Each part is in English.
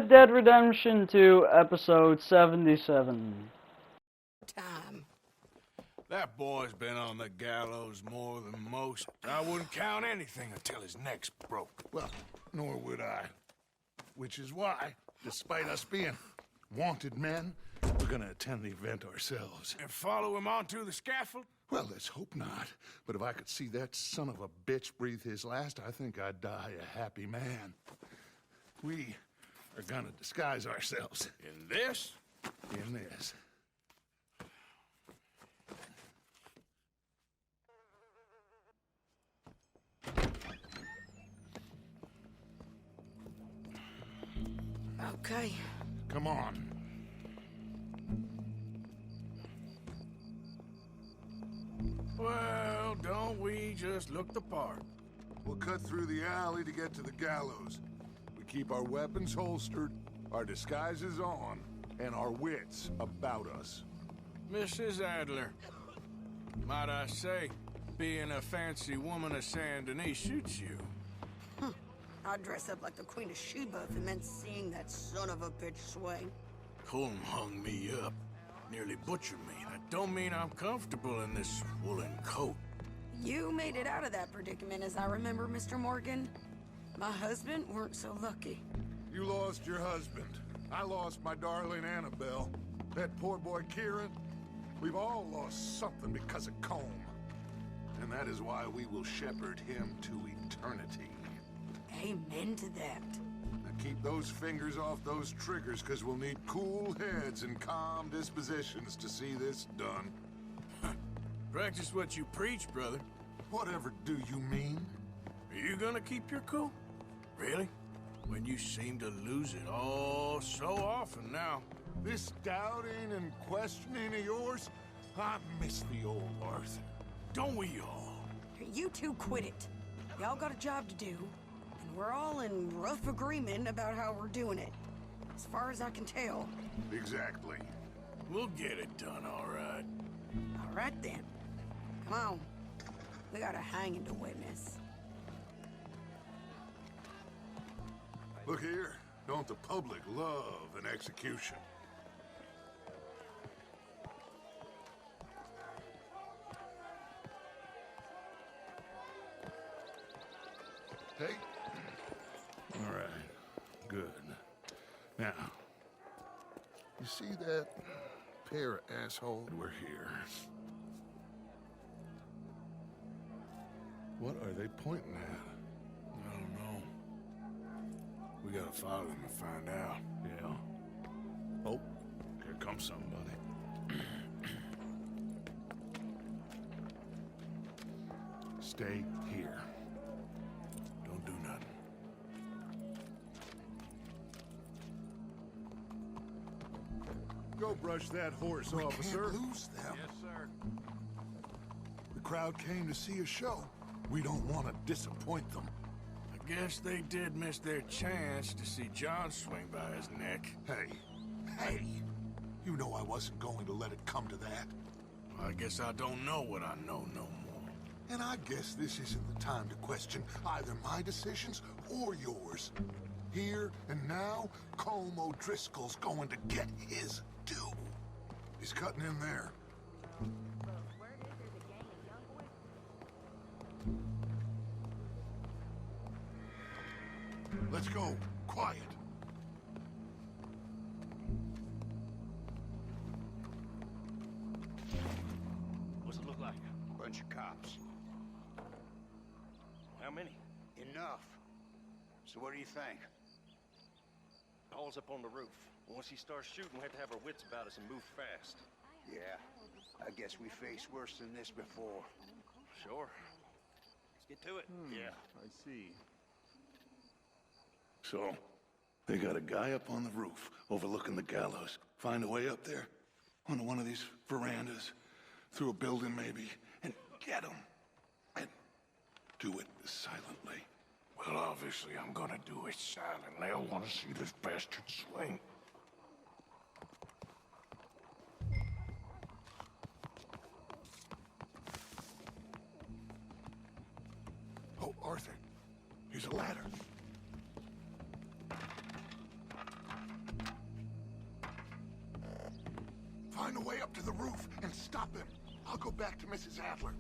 Red Dead Redemption 2, episode 77. Time. That boy's been on the gallows more than most. I wouldn't count anything until his neck's broke. Well, nor would I. Which is why, despite us being wanted men, we're gonna attend the event ourselves. And follow him onto the scaffold? Well, let's hope not. But if I could see that son of a bitch breathe his last, I think I'd die a happy man. We are gonna disguise ourselves. In this? In this. Okay. Come on. Well, don't we just look the part? We'll cut through the alley to get to the gallows. We keep our weapons holstered, our disguises on, and our wits about us. Mrs. Adler, might I say, being a fancy woman of Saint Denis suits you. I'd dress up like the Queen of Sheba if it meant seeing that son of a bitch swing. Colm hung me up, nearly butchered me. That don't mean I'm comfortable in this woolen coat. You made it out of that predicament, as I remember, Mr. Morgan. My husband weren't so lucky. You lost your husband. I lost my darling Annabelle. That poor boy Kieran. We've all lost something because of Colm. And that is why we will shepherd him to eternity. Amen to that. Now keep those fingers off those triggers, because we'll need cool heads and calm dispositions to see this done. Practice what you preach, brother. Whatever do you mean? Are you gonna keep your cool? Really? When you seem to lose it all so often now. This doubting and questioning of yours, I miss the old Arthur. Don't we all? You two quit it. Y'all got a job to do, and we're all in rough agreement about how we're doing it. As far as I can tell. Exactly. We'll get it done, all right. All right, then. Come on. We got a hanging to witness. Look here, don't the public love an execution? Hey? All right, good. Now, you see that pair of assholes? We're here. What are they pointing at? I don't know. We gotta follow them and find out. Yeah. Oh, here comes somebody. Stay here. Don't do nothing. Go brush that horse, officer. We can't lose them. Yes, sir. The crowd came to see a show. We don't want to disappoint them. I guess they did miss their chance to see John swing by his neck. Hey, you know I wasn't going to let it come to that. Well, I guess I don't know what I know no more. And I guess this isn't the time to question either my decisions or yours. Here and now, Colm O'Driscoll's going to get his due. He's cutting in there. Let's go. Quiet. What's it look like? Bunch of cops. How many? Enough. So what do you think? Paul's up on the roof. Once he starts shooting, we have to have our wits about us and move fast. Yeah, I guess we faced worse than this before. Sure. Let's get to it. Yeah, I see. So, they got a guy up on the roof overlooking the gallows. Find a way up there, onto one of these verandas, through a building maybe, and get him. And do it silently. Well, obviously, I'm gonna do it silently. I want to see this bastard swing. Oh, Arthur, here's a ladder. I'll go back to Mrs. Adler.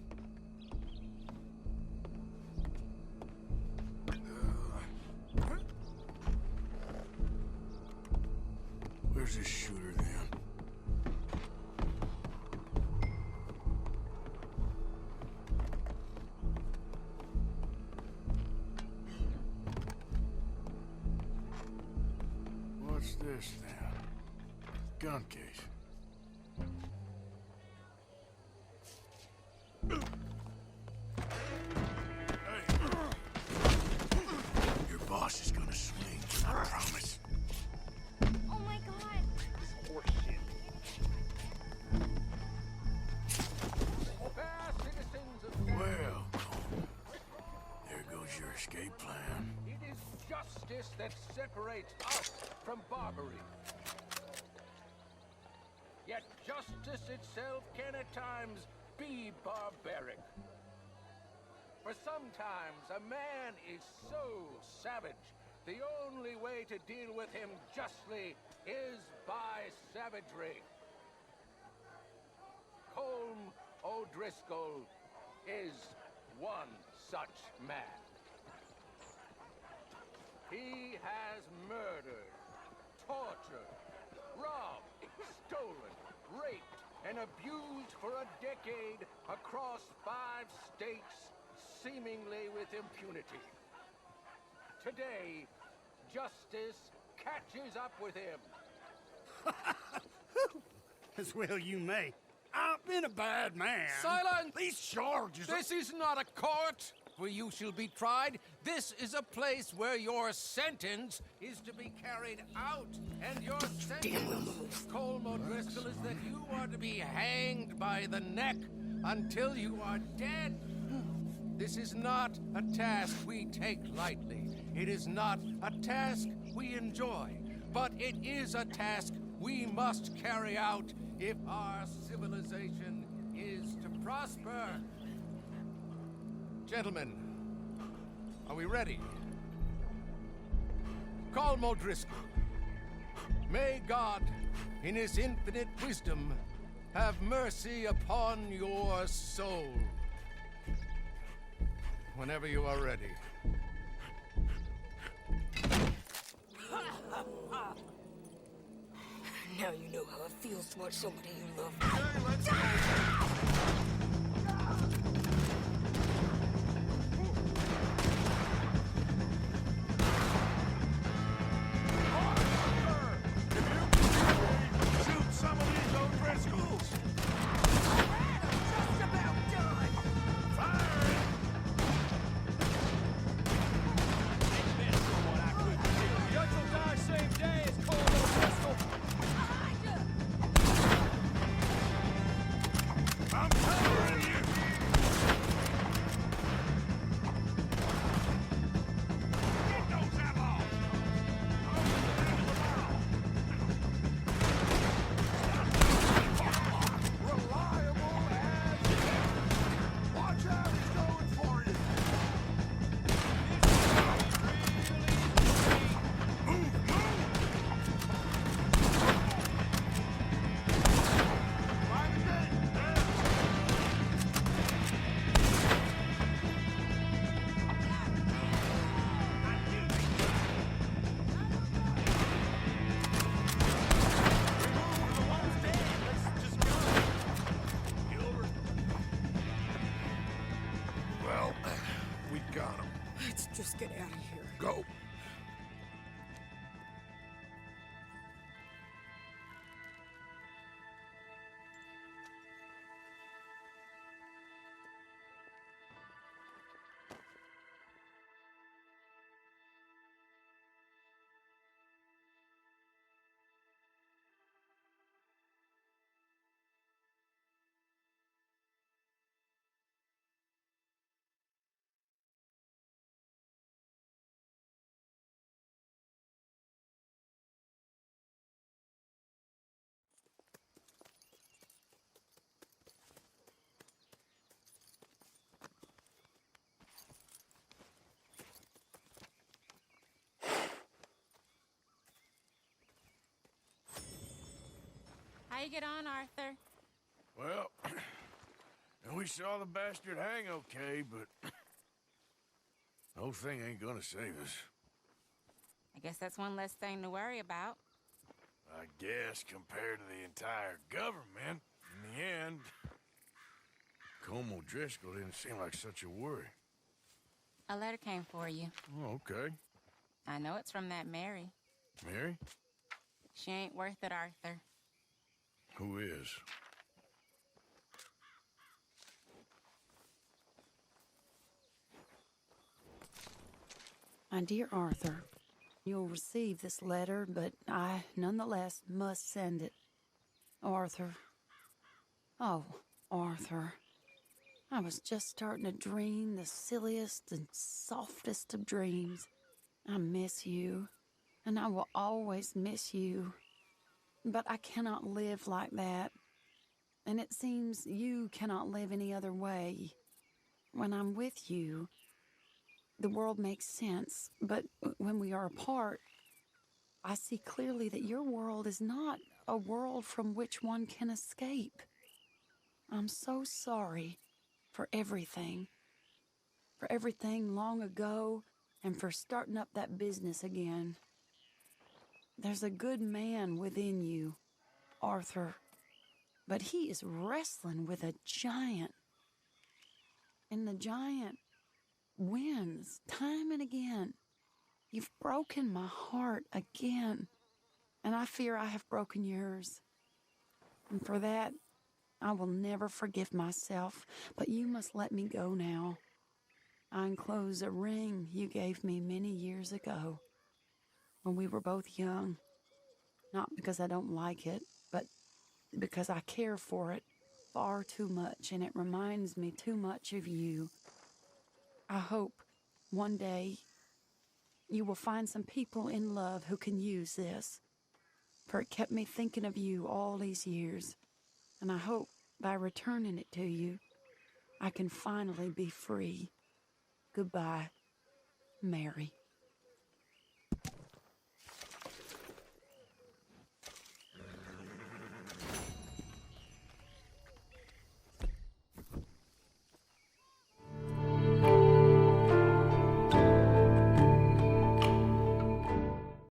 Where's this shooter then? What's this then? Gun case. Hey. Your boss is gonna swing, I promise. Oh my god! Horseshit. Well, Colm, there goes your escape plan. It is justice that separates us from barbary. Yet justice itself can at times be barbaric. For sometimes a man is so savage, the only way to deal with him justly is by savagery. Colm O'Driscoll is one such man. He has murdered, tortured, robbed, stolen, raped, and abused for a decade across 5 states, seemingly with impunity. Today, justice catches up with him. As well you may. I've been a bad man. Silence! These charges are... This is not a court where you shall be tried. This is a place where your sentence is to be carried out. And your sentence, Colm O'Driscoll, is that you are to be hanged by the neck until you are dead. This is not a task we take lightly. It is not a task we enjoy. But it is a task we must carry out if our civilization is to prosper. Gentlemen, are we ready? Colm O'Driscoll, may God, in his infinite wisdom, have mercy upon your soul. Whenever you are ready. Now you know how it feels to watch somebody you love. Shoot some of these O'Driscolls! Just about done! Fire! Judge will die same day as Colm O'Driscoll. I'm covering you! Get those outlaws! Reliable as... Watch out, he's going for you! Move, move! Find the gate! There! Well, we got him. Let's just get out of here. Go. How you get on, Arthur? Well, we saw the bastard hang okay, but the whole thing ain't gonna save us. I guess that's one less thing to worry about. I guess compared to the entire government, in the end, Colm O'Driscoll didn't seem like such a worry. A letter came for you. Oh, okay. I know it's from that Mary. Mary? She ain't worth it, Arthur. Who is? My dear Arthur, you'll receive this letter, but I nonetheless must send it. Arthur. Oh, Arthur. I was just starting to dream the silliest and softest of dreams. I miss you, and I will always miss you. But I cannot live like that. And it seems you cannot live any other way. When I'm with you, the world makes sense, but when we are apart, I see clearly that your world is not a world from which one can escape. I'm so sorry for everything long ago, and for starting up that business again. There's a good man within you, Arthur, but he is wrestling with a giant. And the giant wins time and again. You've broken my heart again, and I fear I have broken yours. And for that, I will never forgive myself, but you must let me go now. I enclose a ring you gave me many years ago, when we were both young. Not because I don't like it, but because I care for it far too much, and it reminds me too much of you. I hope one day you will find some people in love who can use this, for it kept me thinking of you all these years, and I hope by returning it to you, I can finally be free. Goodbye, Mary.